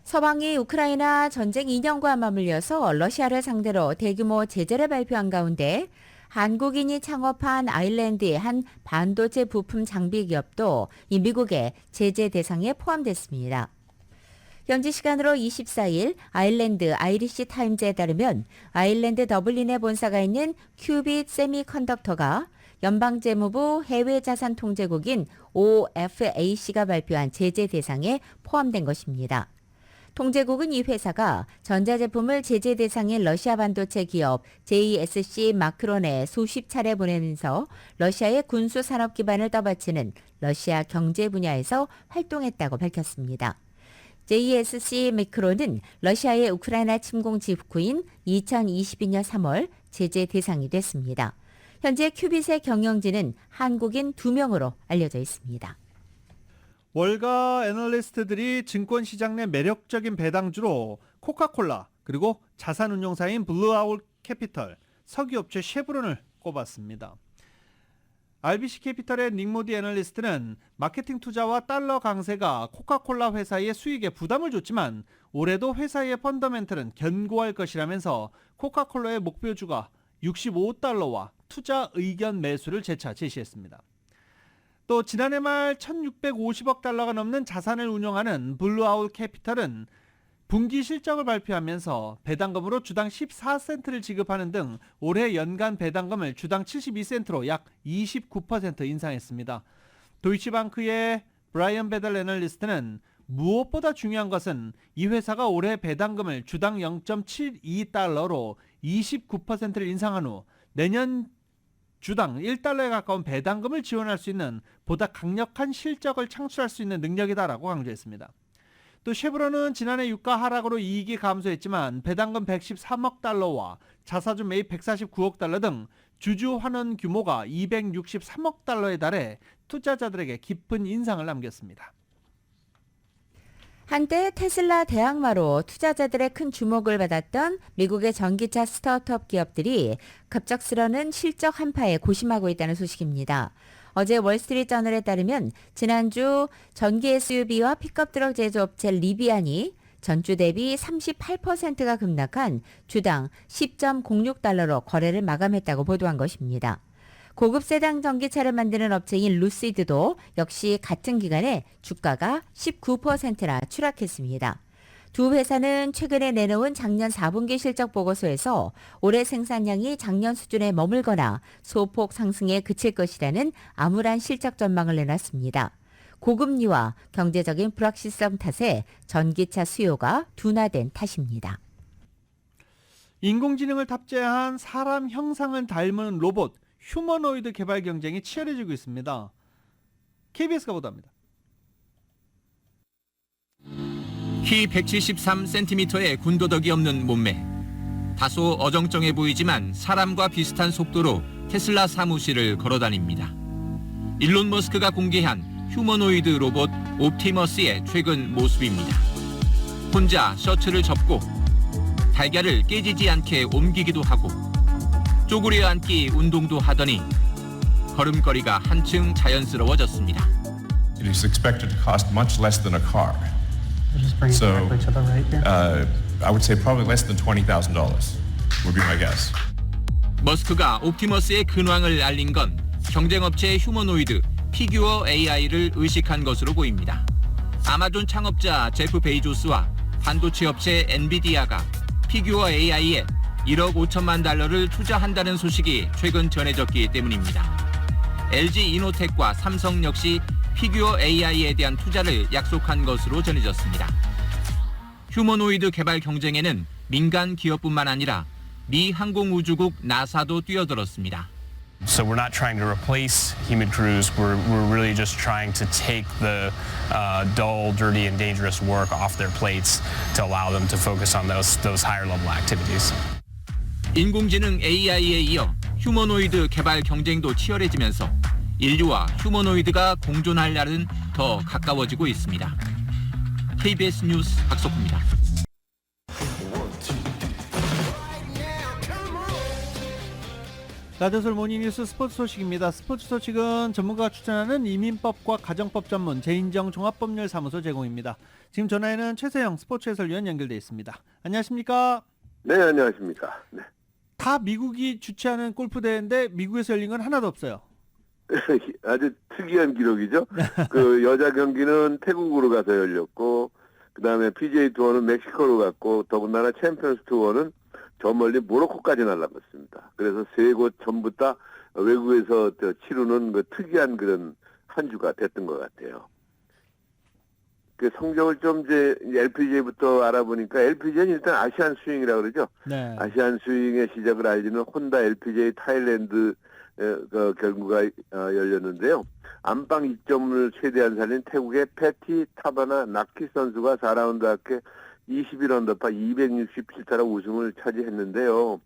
서방이 우크라이나 전쟁 2년과 맞물려서 러시아를 상대로 대규모 제재를 발표한 가운데 한국인이 창업한 아일랜드의 한 반도체 부품 장비 기업도 이 미국의 제재 대상에 포함됐습니다. 현지 시간으로 24일 아일랜드 아이리시 타임즈에 따르면 아일랜드 더블린에 본사가 있는 큐빗 세미컨덕터가 연방재무부 해외자산통제국인 OFAC가 발표한 제재 대상에 포함된 것입니다. 통제국은 이 회사가 전자제품을 제재 대상인 러시아 반도체 기업 JSC 마크론에 수십 차례 보내면서 러시아의 군수 산업 기반을 떠받치는 러시아 경제 분야에서 활동했다고 밝혔습니다. JSC 마크론은 러시아의 우크라이나 침공 직후인 2022년 3월 제재 대상이 됐습니다. 현재 큐빗의 경영진은 한국인 2명으로 알려져 있습니다. 월가 애널리스트들이 증권시장 내 매력적인 배당주로 코카콜라 그리고 자산운용사인 블루아울 캐피털, 석유업체 쉐브론을 꼽았습니다. RBC 캐피털의 닉 모디 애널리스트는 마케팅 투자와 달러 강세가 코카콜라 회사의 수익에 부담을 줬지만 올해도 회사의 펀더멘털은 견고할 것이라면서 코카콜라의 목표주가 65달러와 투자 의견 매수를 재차 제시했습니다. 또 지난해 말 1650억 달러가 넘는 자산을 운용하는 블루아울 캐피털은 분기 실적을 발표하면서 배당금으로 주당 14센트를 지급하는 등 올해 연간 배당금을 주당 72센트로 약 29% 인상했습니다. 도이치방크의 브라이언 베델 애널리스트는 무엇보다 중요한 것은 이 회사가 올해 배당금을 주당 0.72달러로 29%를 인상한 후 내년 주당 1달러에 가까운 배당금을 지원할 수 있는 보다 강력한 실적을 창출할 수 있는 능력이다라고 강조했습니다. 또 쉐브론은 지난해 유가 하락으로 이익이 감소했지만 배당금 113억 달러와 자사주 매입 149억 달러 등 주주 환원 규모가 263억 달러에 달해 투자자들에게 깊은 인상을 남겼습니다. 한때 테슬라 대항마로 투자자들의 큰 주목을 받았던 미국의 전기차 스타트업 기업들이 급작스러는 실적 한파에 고심하고 있다는 소식입니다. 어제 월스트리트저널에 따르면 지난주 전기 SUV와 픽업 트럭 제조업체 리비안이 전주 대비 38%가 급락한 주당 10.06달러로 거래를 마감했다고 보도한 것입니다. 고급 세단 전기차를 만드는 업체인 루시드도 역시 같은 기간에 주가가 19%나 추락했습니다. 두 회사는 최근에 내놓은 작년 4분기 실적 보고서에서 올해 생산량이 작년 수준에 머물거나 소폭 상승에 그칠 것이라는 암울한 실적 전망을 내놨습니다. 고금리와 경제적인 불확실성 탓에 전기차 수요가 둔화된 탓입니다. 인공지능을 탑재한 사람 형상을 닮은 로봇 휴머노이드 개발 경쟁이 치열해지고 있습니다. KBS가 보도합니다. 키 173cm의 군더더기 없는 몸매. 다소 어정쩡해 보이지만 사람과 비슷한 속도로 테슬라 사무실을 걸어다닙니다. 일론 머스크가 공개한 휴머노이드 로봇 옵티머스의 최근 모습입니다. 혼자 셔츠를 접고 달걀을 깨지지 않게 옮기기도 하고 쪼그려 앉기 운동도 하더니 걸음걸이가 한층 자연스러워졌습니다. It is expected to cost much less than a car. So, I would say probably less than $20,000 would be my guess. 머스크가 옵티머스의 근황을 알린 건 경쟁업체 휴머노이드 피규어 AI를 의식한 것으로 보입니다. 아마존 창업자 제프 베이조스와 반도체 업체 엔비디아가 피규어 AI에 1억 5천만 달러를 투자한다는 소식이 최근 전해졌기 때문입니다. LG 이노텍과 삼성 역시 피규어 AI에 대한 투자를 약속한 것으로 전해졌습니다. 휴머노이드 개발 경쟁에는 민간 기업뿐만 아니라 미 항공우주국 나사도 뛰어들었습니다. So we're not trying to replace human crews. We're really just trying to take the dull, dirty, and dangerous work off their plates to allow them to focus on those higher level activities. 인공지능 AI에 이어 휴머노이드 개발 경쟁도 치열해지면서 인류와 휴머노이드가 공존할 날은 더 가까워지고 있습니다. KBS 뉴스 박석구입니다. 라디오솔 모닝뉴스 스포츠 소식입니다. 스포츠 소식은 전문가가 추천하는 이민법과 가정법 전문 재인정 종합법률사무소 제공입니다. 지금 전화에는 최세영 스포츠 해설위원 연결돼 있습니다. 안녕하십니까? 네, 안녕하십니까? 네. 다 미국이 주최하는 골프 대회인데 미국에서 열린 건 하나도 없어요. 아주 특이한 기록이죠. 그 여자 경기는 태국으로 가서 열렸고, 그 다음에 PGA 투어는 멕시코로 갔고, 더군다나 챔피언스 투어는 저 멀리 모로코까지 날아갔습니다. 그래서 세 곳 전부 다 외국에서 치르는 그 특이한 그런 한 주가 됐던 것 같아요. 그 성적을 좀 이제 LPGA부터 알아보니까 LPGA는 일단 아시안 스윙이라고 그러죠. 네. 아시안 스윙의 시작을 알리는 혼다 LPGA 타일랜드 그 결과가 열렸는데요. 안방 2점을 최대한 살린 태국의 패티 타바나 나키 선수가 4라운드 합계 21언더파 267타로 우승을 차지했는데요.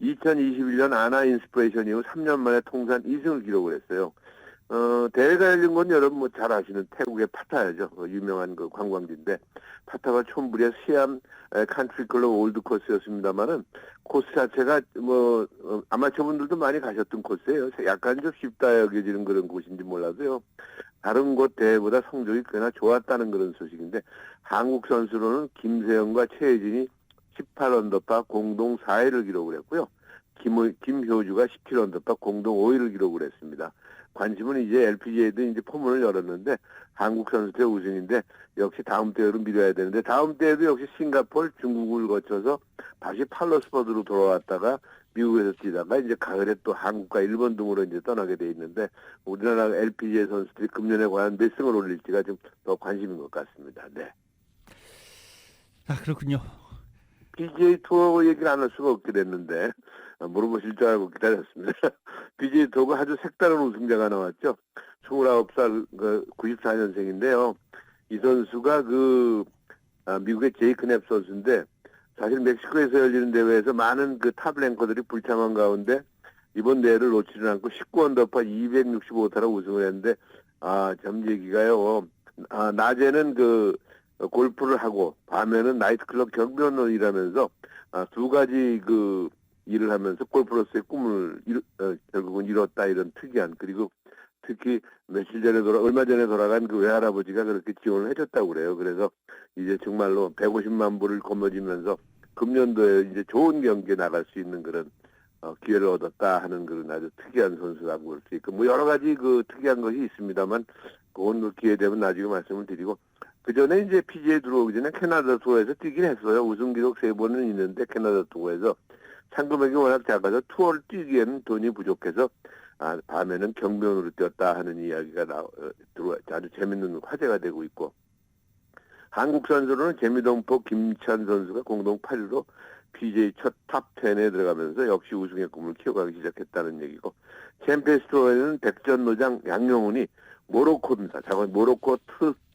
2021년 아나 인스피레이션 이후 3년 만에 통산 2승을 기록을 했어요. 대회가 열린 건 여러분 뭐 잘 아시는 태국의 파타야죠. 유명한 그 관광지인데 파타가 촌부리의 시암 컨트리 클럽 올드 코스였습니다만은 코스 자체가 뭐 아마추어분들도 많이 가셨던 코스예요. 약간 좀 쉽다 여겨지는 그런 곳인지 몰라도요. 다른 곳 대회보다 성적이 꽤나 좋았다는 그런 소식인데 한국 선수로는 김세영과 최혜진이 18언더파 공동 4위를 기록을 했고요. 김효주가 17언더파 공동 5위를 기록을 했습니다. 관심은 이제 LPGA도 이제 포문을 열었는데 한국 선수들 우승인데 역시 다음 대회로 미뤄야 되는데 다음 대회도 역시 싱가포르, 중국을 거쳐서 다시 팔로스포드로 돌아왔다가 미국에서 뛰다가 이제 가을에 또 한국과 일본 등으로 이제 떠나게 돼 있는데 우리나라 LPGA 선수들이 금년에 과연 몇 승을 올릴지가 좀 더 관심인 것 같습니다. 네. 아, 그렇군요. PGA 투어 얘기를 안 할 수가 없게 됐는데 물어보실 줄 알고 기다렸습니다. PGA 투어가 아주 색다른 우승자가 나왔죠. 29살 94년생인데요. 이 선수가 미국의 제이크 넵 선수인데 사실 멕시코에서 열리는 대회에서 많은 그 탑 랭커들이 불참한 가운데 이번 대회를 놓치지 않고 19언더파 265타로 우승을 했는데 참 얘기가요. 낮에는 골프를 하고 밤에는 나이트클럽 경비원으로 일하면서 두 가지 그 일을 하면서 골프로서의 꿈을 결국은 이뤘다 이런 특이한 그리고 특히 얼마 전에 돌아간 그 외할아버지가 그렇게 지원을 해줬다고 그래요. 그래서 이제 정말로 150만 불을 거머쥐면서 금년도에 이제 좋은 경기에 나갈 수 있는 그런 기회를 얻었다 하는 그런 아주 특이한 선수라고 볼 수 있고 뭐 여러 가지 그 특이한 것이 있습니다만 그건 그 기회 되면 나중에 말씀을 드리고 그 전에 이제 PGA 들어오기 전에 캐나다 투어에서 뛰긴 했어요. 우승 기록 3번은 있는데 캐나다 투어에서 상금액이 워낙 작아서 투어를 뛰기에는 돈이 부족해서 밤에는 경비원으로 뛰었다 하는 이야기가 아주 재밌는 화제가 되고 있고 한국 선수로는 재미동포 김찬 선수가 공동 8위로 PGA 첫 탑 10에 들어가면서 역시 우승의 꿈을 키워가기 시작했다는 얘기고 챔피언스 투어에는 백전노장 양용훈이 모로코입니다. 모로코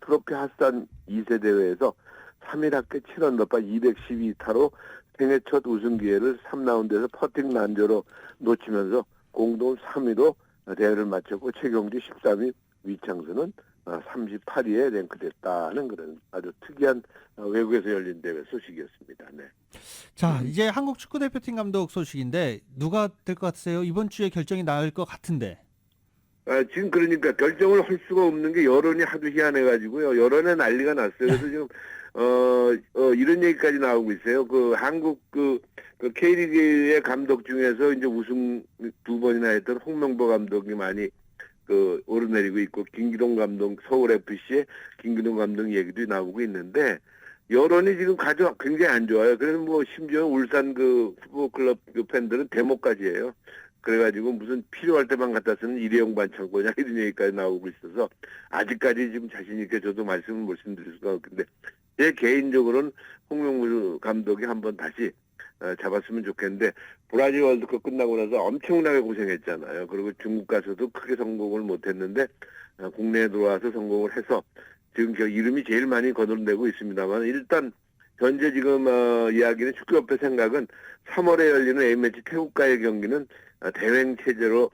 트로피 핫산 2세 대회에서 3일 합계 7언더파 212타로 생애 첫 우승 기회를 3라운드에서 퍼팅 난조로 놓치면서 공동 3위로 대회를 마쳤고 최경주 13위, 위창수는 38위에 랭크됐다는 그런 아주 특이한 외국에서 열린 대회 소식이었습니다. 네. 자, 이제 한국 축구 대표팀 감독 소식인데 누가 될 것 같으세요? 이번 주에 결정이 나올 것 같은데. 지금 그러니까 결정을 할 수가 없는 게 여론이 하도 희한해가지고요. 여론에 난리가 났어요. 그래서 지금 이런 얘기까지 나오고 있어요. 그 한국 그 K리그의 감독 중에서 이제 우승 2번이나 했던 홍명보 감독이 많이 오르내리고 있고 김기동 감독 서울 FC의 김기동 감독 얘기도 나오고 있는데 여론이 지금 굉장히 안 좋아요. 그래서 뭐 심지어 울산 그 풋볼클럽 팬들은 데모까지 해요. 그래가지고 무슨 필요할 때만 갖다 쓰는 일회용 반창고냐 이런 얘기까지 나오고 있어서 아직까지 지금 자신 있게 저도 말씀드릴 수가 없는데 제 개인적으로는 홍명보 감독이 한번 다시 잡았으면 좋겠는데 브라질 월드컵 끝나고 나서 엄청나게 고생했잖아요. 그리고 중국 가서도 크게 성공을 못했는데 국내에 들어와서 성공을 해서 지금 이름이 제일 많이 거론되고 있습니다만 일단 현재 지금 이야기는 축구협회 생각은 3월에 열리는 A매치 태국과의 경기는 대행 체제로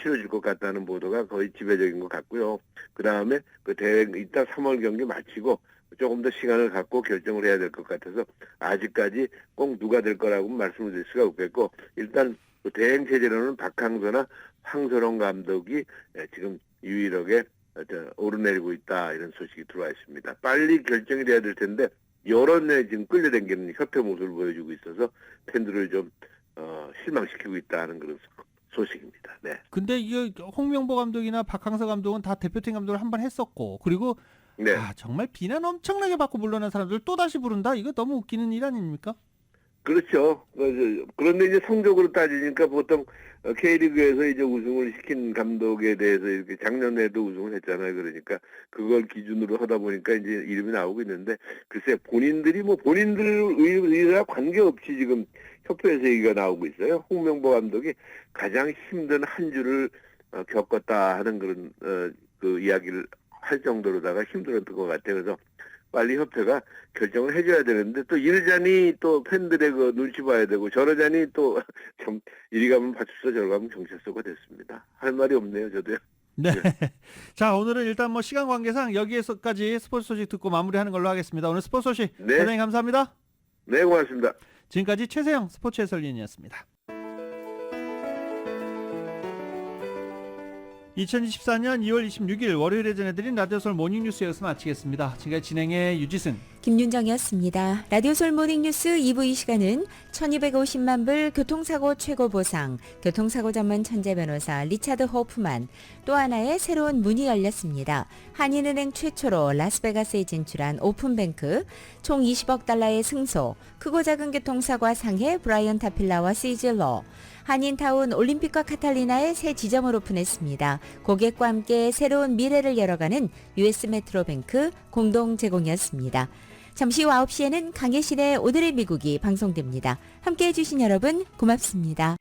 치러질 것 같다는 보도가 거의 지배적인 것 같고요. 그 다음에 그 대행 이따 3월 경기 마치고 조금 더 시간을 갖고 결정을 해야 될 것 같아서 아직까지 꼭 누가 될 거라고 말씀을 드릴 수가 없겠고 일단 그 대행 체제로는 박항서나 황선홍 감독이 지금 유일하게 오르내리고 있다 이런 소식이 들어와 있습니다. 빨리 결정이 돼야 될 텐데 여론에 지금 끌려당기는 협회 모습을 보여주고 있어서 팬들을 좀 실망시키고 있다는 그런 소식입니다. 네. 근데 이게 홍명보 감독이나 박항서 감독은 다 대표팀 감독을 한 번 했었고 그리고 네. 정말 비난 엄청나게 받고 물러난 사람들 또 다시 부른다? 이거 너무 웃기는 일 아닙니까? 그렇죠. 그런데 이제 성적으로 따지니까 보통 K리그에서 이제 우승을 시킨 감독에 대해서 이렇게 작년에도 우승을 했잖아요. 그러니까 그걸 기준으로 하다 보니까 이제 이름이 나오고 있는데 글쎄 본인들 의사와 관계없이 지금 협회에서 얘기가 나오고 있어요. 홍명보 감독이 가장 힘든 한 주를 겪었다 하는 그런 그 이야기를 할 정도로다가 힘들었던 것 같아요. 그래서 빨리 협회가 결정을 해줘야 되는데 또 이러자니 또 팬들의 그 눈치 봐야 되고 저러자니 또 참 이리 가면 파출소 저리 가면 경찰서가 됐습니다. 할 말이 없네요. 저도요. 네. 자, 오늘은 일단 뭐 시간 관계상 여기에서까지 스포츠 소식 듣고 마무리하는 걸로 하겠습니다. 오늘 스포츠 소식 대단히 감사합니다. 네, 고맙습니다. 지금까지 최세영 스포츠 해설위원이었습니다. 2024년 2월 26일 월요일에 전해드린 라디오솔 모닝뉴스 여기서 마치겠습니다. 지금까지 진행의 유지승 김윤정이었습니다. 라디오솔 모닝뉴스 2부 이 시간은 1250만 불 교통사고 최고 보상, 교통사고 전문 천재 변호사 리차드 호프만, 또 하나의 새로운 문이 열렸습니다. 한인은행 최초로 라스베가스에 진출한 오픈뱅크, 총 20억 달러의 승소, 크고 작은 교통사고와 상해 브라이언 타필라와 시즐러, 한인타운 올림픽과 카탈리나의 새 지점을 오픈했습니다. 고객과 함께 새로운 미래를 열어가는 US 메트로뱅크 공동 제공이었습니다. 잠시 후 9시에는 강혜신의 오늘의 미국이 방송됩니다. 함께해 주신 여러분 고맙습니다.